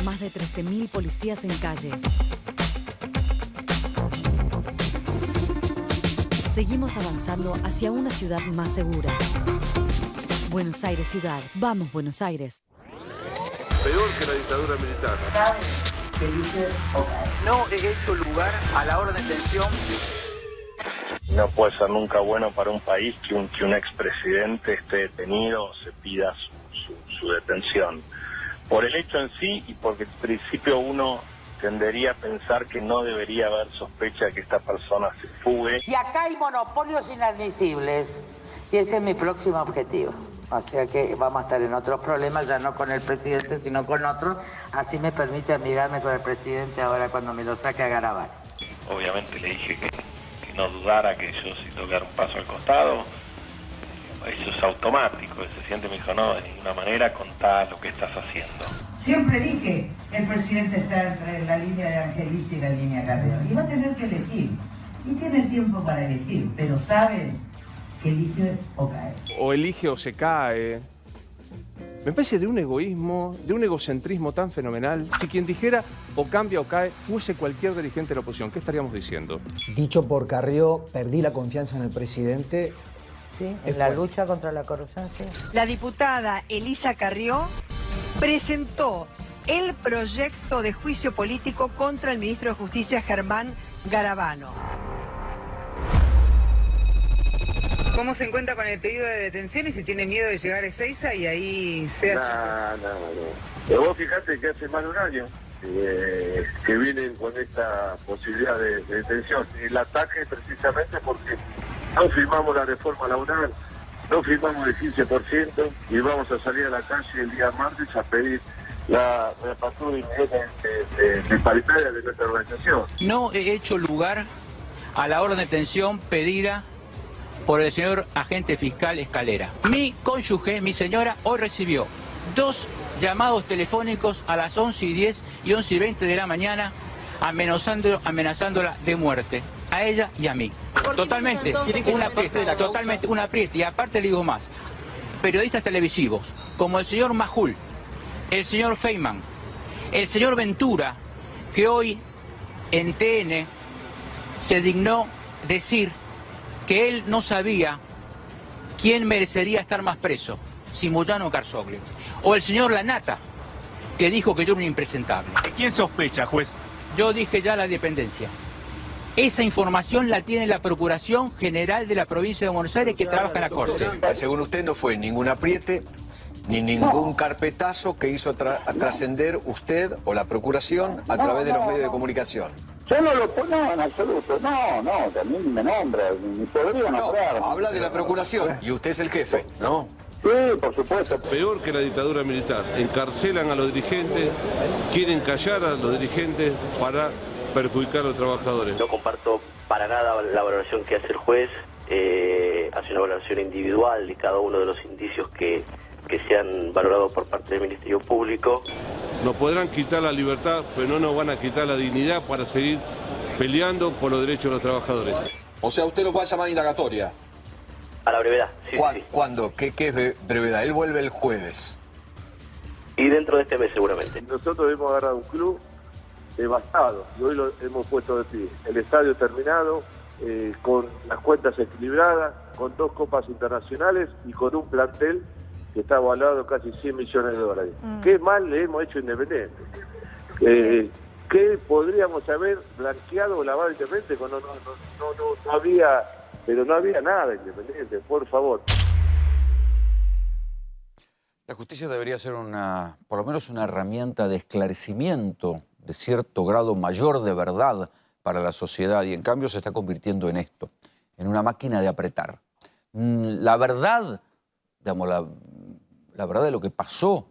Más de 13.000 policías en calle. Seguimos avanzando hacia una ciudad más segura. Buenos Aires ciudad. Vamos, Buenos Aires. Peor que la dictadura militar. No he hecho lugar a la orden de detención. No puede ser nunca bueno para un país que un expresidente esté detenido o se pida su detención. Por el hecho en sí y porque en principio uno tendería a pensar que no debería haber sospecha de que esta persona se fugue. Y acá hay monopolios inadmisibles y ese es mi próximo objetivo. O sea que vamos a estar en otros problemas, ya no con el presidente, sino con otros. Así me permite amigarme con el presidente ahora cuando me lo saque a Garabal. Obviamente le dije que no dudara que yo si tengo que dar un paso al costado, eso es automático. El presidente me dijo, no, de ninguna manera contá lo que estás haciendo. Siempre dije, el presidente está entre la línea de Angelici y la línea Carrión. Y va a tener que elegir. Y tiene tiempo para elegir, pero sabe que elige o cae. O elige o se cae. Me parece de un egoísmo, de un egocentrismo tan fenomenal. Si quien dijera o cambia o cae fuese cualquier dirigente de la oposición, ¿qué estaríamos diciendo? Dicho por Carrió, perdí la confianza en el presidente. Sí, en la lucha contra la corrupción, sí. La diputada Elisa Carrió presentó el proyecto de juicio político contra el ministro de Justicia Germán Garabano. ¿Cómo se encuentra con el pedido de detención y si tiene miedo de llegar a Ezeiza y ahí sea... No. Vos fijate que hace más de un año que vienen con esta posibilidad de detención. El ataque precisamente porque no firmamos la reforma laboral, no firmamos el 15% y vamos a salir a la calle el día martes a pedir la reapertura inmediata de paritaria de nuestra organización. No he hecho lugar a la orden de detención pedida por el señor agente fiscal Escalera. Mi cónyuge, mi señora, hoy recibió 2 llamados telefónicos a las 11:10 y 11:20 de la mañana amenazándola de muerte, a ella y a mí. Totalmente, un apriete. Y aparte le digo más, periodistas televisivos como el señor Majul, el señor Feynman, el señor Ventura, que hoy en TN se dignó decir que él no sabía quién merecería estar más preso, si Moyano o Carzoglio. O el señor Lanata, que dijo que yo era un impresentable. ¿De quién sospecha, juez? Yo dije ya la dependencia. Esa información la tiene la Procuración General de la Provincia de Buenos Aires, que trabaja en la Corte. Según usted no fue ningún apriete, ni ningún carpetazo que hizo trascender usted o la Procuración a través de los medios de comunicación. Yo no lo pongo en absoluto, no, también me nombra, ni podría nombrar. No, habla de la Procuración y usted es el jefe, ¿no? Sí, por supuesto. Peor que la dictadura militar. Encarcelan a los dirigentes, quieren callar a los dirigentes para perjudicar a los trabajadores. No comparto para nada la valoración que hace el juez, hace una valoración individual de cada uno de los indicios que se han valorado por parte del Ministerio Público. Nos podrán quitar la libertad, pero no nos van a quitar la dignidad para seguir peleando por los derechos de los trabajadores. O sea, usted los va a llamar indagatoria. A la brevedad, sí. ¿Cuándo? ¿Qué es brevedad? Él vuelve el jueves. Y dentro de este mes seguramente. Nosotros hemos agarrado un club devastado y hoy lo hemos puesto de pie. El estadio terminado, con las cuentas equilibradas, con 2 copas internacionales y con un plantel que está evaluado casi 100 millones de dólares. ¿Qué mal le hemos hecho a Independiente? ¿Qué podríamos haber blanqueado o lavado Independiente cuando no había, pero no había nada Independiente, por favor? La justicia debería ser por lo menos una herramienta de esclarecimiento de cierto grado mayor de verdad para la sociedad y en cambio se está convirtiendo en esto, en una máquina de apretar. La verdad, digamos, la verdad de lo que pasó,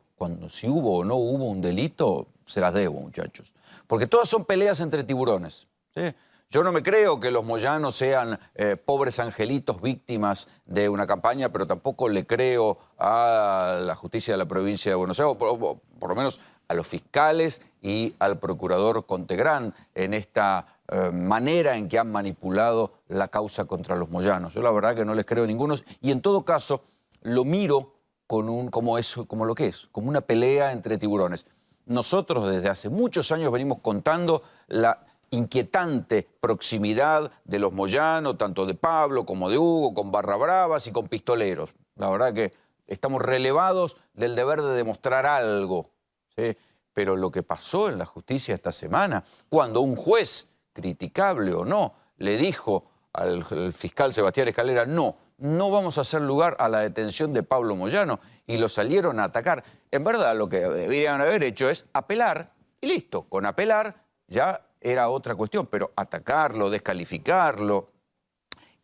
si hubo o no hubo un delito, se las debo, muchachos. Porque todas son peleas entre tiburones, ¿sí? Yo no me creo que los moyanos sean pobres angelitos víctimas de una campaña, pero tampoco le creo a la justicia de la provincia de Buenos Aires, o por lo menos a los fiscales y al procurador Contegrán en esta manera en que han manipulado la causa contra los moyanos. Yo la verdad que no les creo a ninguno y en todo caso lo miro como lo que es, como una pelea entre tiburones. Nosotros desde hace muchos años venimos contando la inquietante proximidad de los Moyano, tanto de Pablo como de Hugo, con barra bravas y con pistoleros. La verdad que estamos relevados del deber de demostrar algo, ¿sí? Pero lo que pasó en la justicia esta semana, cuando un juez, criticable o no, le dijo al fiscal Sebastián Escalera, no vamos a hacer lugar a la detención de Pablo Moyano, y lo salieron a atacar. En verdad, lo que debían haber hecho es apelar, y listo. Con apelar ya era otra cuestión, pero atacarlo, descalificarlo.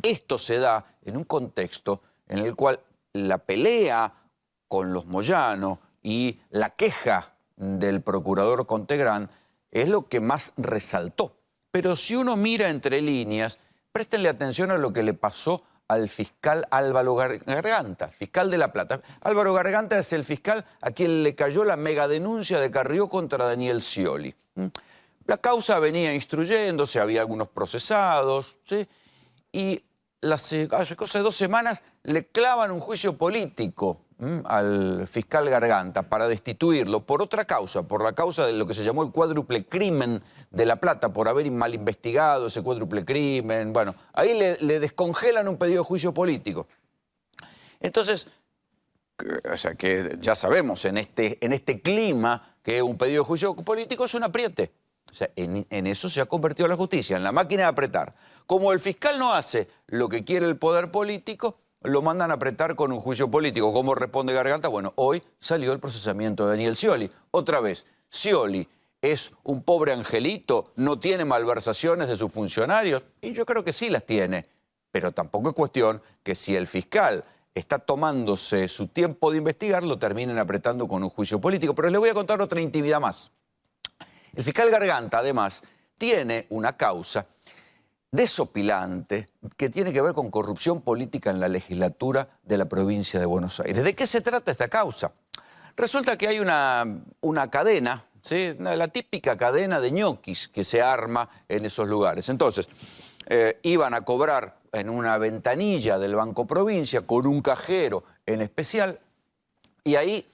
Esto se da en un contexto en el cual la pelea con los Moyano y la queja del procurador Contegrán es lo que más resaltó. Pero si uno mira entre líneas, préstenle atención a lo que le pasó al fiscal Álvaro Garganta, fiscal de La Plata. Álvaro Garganta es el fiscal a quien le cayó la megadenuncia de Carrió contra Daniel Scioli. La causa venía instruyéndose, había algunos procesados, ¿sí? Y hace cosa de 2 semanas le clavan un juicio político al fiscal Garganta para destituirlo por otra causa, por la causa de lo que se llamó el cuádruple crimen de La Plata, por haber mal investigado ese cuádruple crimen. Bueno, ahí le descongelan un pedido de juicio político. Entonces, o sea que ya sabemos en este clima que un pedido de juicio político es un apriete. O sea, en eso se ha convertido la justicia, en la máquina de apretar. Como el fiscal no hace lo que quiere el poder político, lo mandan a apretar con un juicio político. ¿Cómo responde Garganta? Bueno, hoy salió el procesamiento de Daniel Scioli. Otra vez, Scioli es un pobre angelito, no tiene malversaciones de sus funcionarios, y yo creo que sí las tiene. Pero tampoco es cuestión que si el fiscal está tomándose su tiempo de investigar, lo terminen apretando con un juicio político. Pero les voy a contar otra intimidad más. El fiscal Garganta, además, tiene una causa desopilante que tiene que ver con corrupción política en la legislatura de la provincia de Buenos Aires. ¿De qué se trata esta causa? Resulta que hay una cadena, ¿sí? La típica cadena de ñoquis que se arma en esos lugares. Entonces, iban a cobrar en una ventanilla del Banco Provincia con un cajero en especial, y ahí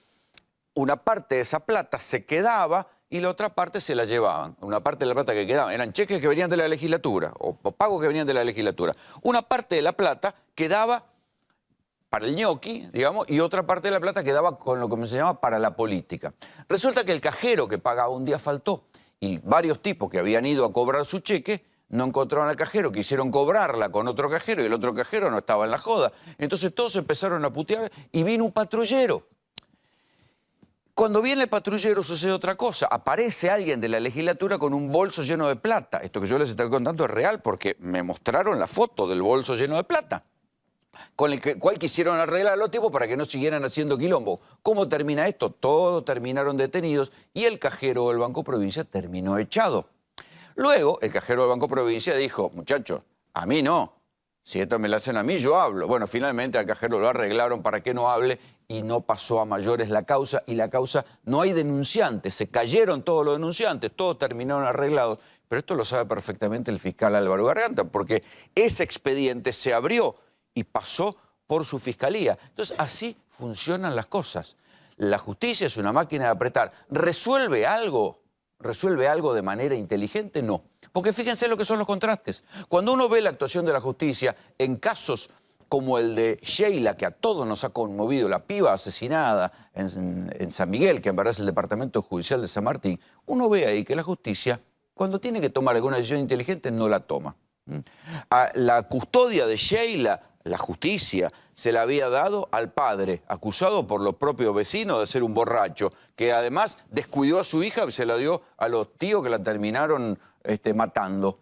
una parte de esa plata se quedaba y la otra parte se la llevaban. Una parte de la plata que quedaba eran cheques que venían de la legislatura o pagos que venían de la legislatura. Una parte de la plata quedaba para el ñoqui, digamos, y otra parte de la plata quedaba con lo que se llama para la política. Resulta que el cajero que pagaba un día faltó y varios tipos que habían ido a cobrar su cheque no encontraron al cajero, quisieron cobrarla con otro cajero y el otro cajero no estaba en la joda. Entonces todos empezaron a putear y vino un patrullero. Cuando viene el patrullero sucede otra cosa. Aparece alguien de la legislatura con un bolso lleno de plata. Esto que yo les estoy contando es real porque me mostraron la foto del bolso lleno de plata, con el cual quisieron arreglar a los tipos para que no siguieran haciendo quilombo. ¿Cómo termina esto? Todos terminaron detenidos y el cajero del Banco Provincia terminó echado. Luego, el cajero del Banco Provincia dijo, muchachos, a mí no. Si esto me lo hacen a mí, yo hablo. Bueno, finalmente al cajero lo arreglaron para que no hable y no pasó a mayores la causa. Y la causa, no hay denunciantes, se cayeron todos los denunciantes, todos terminaron arreglados. Pero esto lo sabe perfectamente el fiscal Álvaro Garganta, porque ese expediente se abrió y pasó por su fiscalía. Entonces, así funcionan las cosas. La justicia es una máquina de apretar. ¿Resuelve algo? ¿Resuelve algo de manera inteligente? No. Porque fíjense lo que son los contrastes. Cuando uno ve la actuación de la justicia en casos como el de Sheila, que a todos nos ha conmovido, la piba asesinada en San Miguel, que en verdad es el Departamento Judicial de San Martín, uno ve ahí que la justicia, cuando tiene que tomar alguna decisión inteligente, no la toma. A la custodia de Sheila, la justicia se la había dado al padre, acusado por los propios vecinos de ser un borracho, que además descuidó a su hija y se la dio a los tíos que la terminaron matando.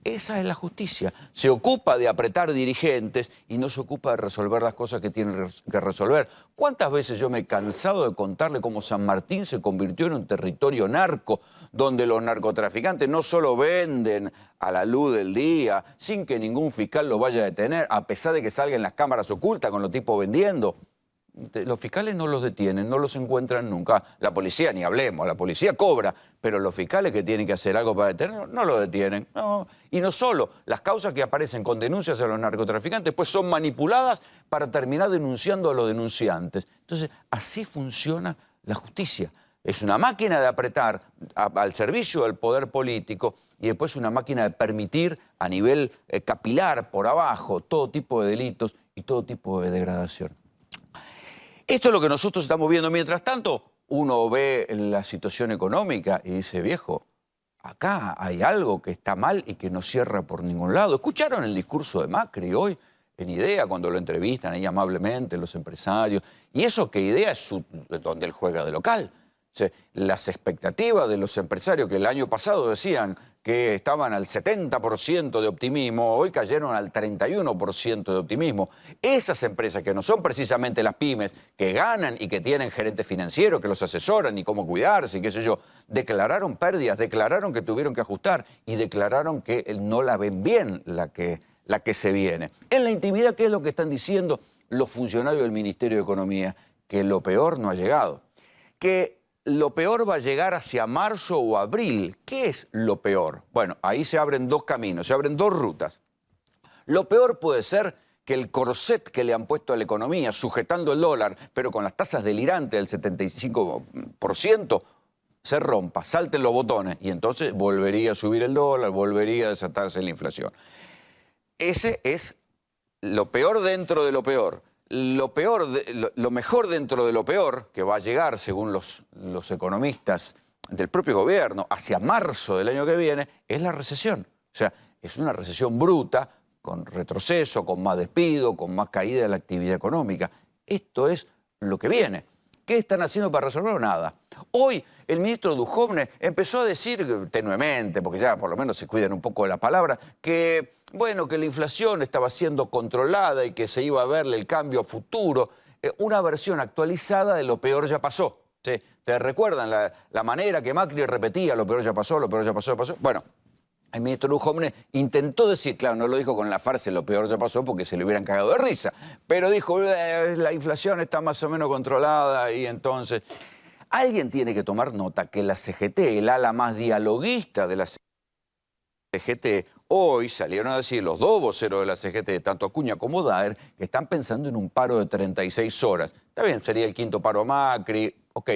Esa es la justicia. Se ocupa de apretar dirigentes y no se ocupa de resolver las cosas que tienen que resolver. ¿Cuántas veces yo me he cansado de contarle cómo San Martín se convirtió en un territorio narco, donde los narcotraficantes no solo venden a la luz del día, sin que ningún fiscal lo vaya a detener, a pesar de que salgan las cámaras ocultas con los tipos vendiendo? Los fiscales no los detienen, no los encuentran nunca. La policía, ni hablemos, la policía cobra, pero los fiscales que tienen que hacer algo para detenerlo, no lo detienen. No. Y no solo, las causas que aparecen con denuncias a los narcotraficantes, pues son manipuladas para terminar denunciando a los denunciantes. Entonces, así funciona la justicia. Es una máquina de apretar al servicio del poder político y después una máquina de permitir a nivel capilar, por abajo, todo tipo de delitos y todo tipo de degradación. Esto es lo que nosotros estamos viendo. Mientras tanto, uno ve la situación económica y dice, viejo, acá hay algo que está mal y que no cierra por ningún lado. ¿Escucharon el discurso de Macri hoy en IDEA cuando lo entrevistan ahí amablemente los empresarios? Y eso que IDEA es donde él juega de local. O sea, las expectativas de los empresarios que el año pasado decían que estaban al 70% de optimismo, hoy cayeron al 31% de optimismo. Esas empresas que no son precisamente las pymes, que ganan y que tienen gerentes financieros, que los asesoran y cómo cuidarse y qué sé yo, declararon pérdidas, declararon que tuvieron que ajustar y declararon que no la ven bien la que se viene. En la intimidad, ¿qué es lo que están diciendo los funcionarios del Ministerio de Economía? Que lo peor no ha llegado. Que lo peor va a llegar hacia marzo o abril. ¿Qué es lo peor? Bueno, ahí se abren dos caminos, se abren dos rutas. Lo peor puede ser que el corset que le han puesto a la economía, sujetando el dólar, pero con las tasas delirantes del 75%, se rompa, salten los botones y entonces volvería a subir el dólar, volvería a desatarse la inflación. Ese es lo peor dentro de lo peor. Lo mejor dentro de lo peor, que va a llegar, según los economistas del propio gobierno, hacia marzo del año que viene, es la recesión. O sea, es una recesión bruta, con retroceso, con más despido, con más caída de la actividad económica. Esto es lo que viene. ¿Qué están haciendo para resolverlo? Nada. Hoy el ministro Duhovne empezó a decir tenuemente, porque ya por lo menos se cuidan un poco de la palabra, que bueno, que la inflación estaba siendo controlada y que se iba a verle el cambio a futuro. Una versión actualizada de lo peor ya pasó. ¿Sí? ¿Te recuerdan la manera que Macri repetía lo peor ya pasó, lo peor ya pasó, pasó? Bueno, el ministro Duhovne intentó decir, claro, no lo dijo con la farsa, lo peor ya pasó porque se le hubieran cagado de risa, pero dijo, la inflación está más o menos controlada y entonces... Alguien tiene que tomar nota que la CGT, el ala más dialoguista de la CGT, hoy salieron a decir los dos voceros de la CGT, tanto Acuña como Daer, que están pensando en un paro de 36 horas. Está bien, sería el quinto paro a Macri, ok,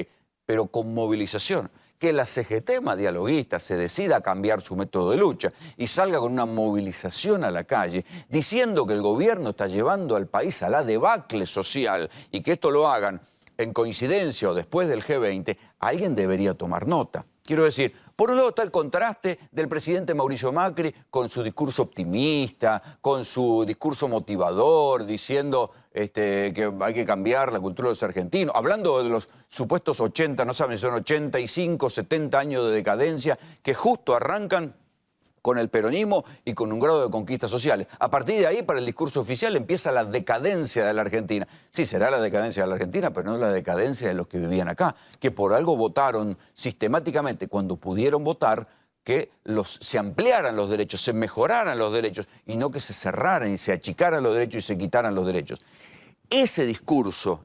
pero con movilización. Que la CGT más dialoguista se decida a cambiar su método de lucha y salga con una movilización a la calle diciendo que el gobierno está llevando al país a la debacle social y que esto lo hagan en coincidencia o después del G20, alguien debería tomar nota. Quiero decir, por un lado está el contraste del presidente Mauricio Macri con su discurso optimista, con su discurso motivador, diciendo que hay que cambiar la cultura de los argentinos, hablando de los supuestos 80, no saben si son 85, 70 años de decadencia, que justo arrancan con el peronismo y con un grado de conquistas sociales. A partir de ahí, para el discurso oficial, empieza la decadencia de la Argentina. Sí, será la decadencia de la Argentina, pero no la decadencia de los que vivían acá, que por algo votaron sistemáticamente, cuando pudieron votar, que se ampliaran los derechos, se mejoraran los derechos, y no que se cerraran y se achicaran los derechos y se quitaran los derechos. Ese discurso,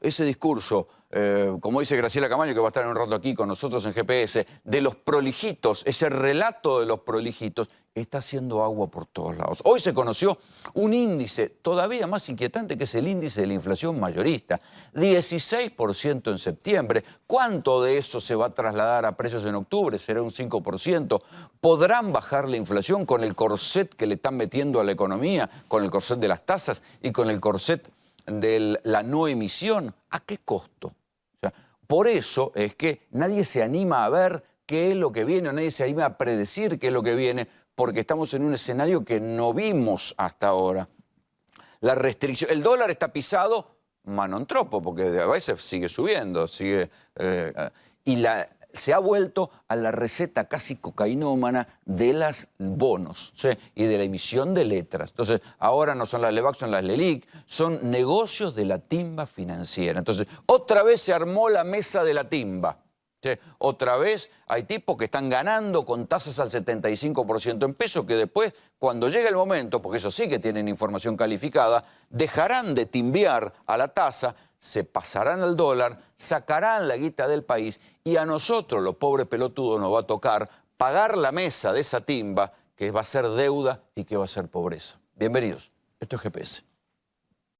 como dice Graciela Camaño, que va a estar en un rato aquí con nosotros en GPS, de los prolijitos, ese relato de los prolijitos, está haciendo agua por todos lados. Hoy se conoció un índice todavía más inquietante, que es el índice de la inflación mayorista. 16% en septiembre. ¿Cuánto de eso se va a trasladar a precios en octubre? ¿Será un 5%? ¿Podrán bajar la inflación con el corset que le están metiendo a la economía, con el corset de las tasas y con el corset de la no emisión? ¿A qué costo? O sea, por eso es que nadie se anima a ver qué es lo que viene, o nadie se anima a predecir qué es lo que viene, porque estamos en un escenario que no vimos hasta ahora. La restricción, el dólar está pisado mano en tropo, porque a veces sigue subiendo, se ha vuelto a la receta casi cocainómana de los bonos, ¿sí? Y de la emisión de letras. Entonces, ahora no son las LEBAC, son las LELIC, son negocios de la timba financiera. Entonces, otra vez se armó la mesa de la timba. ¿Sí? Otra vez hay tipos que están ganando con tasas al 75% en pesos, que después, cuando llegue el momento, porque eso sí que tienen información calificada, dejarán de timbear a la tasa, se pasarán al dólar, sacarán la guita del país y a nosotros, los pobres pelotudos, nos va a tocar pagar la mesa de esa timba, que va a ser deuda y que va a ser pobreza. Bienvenidos. Esto es GPS.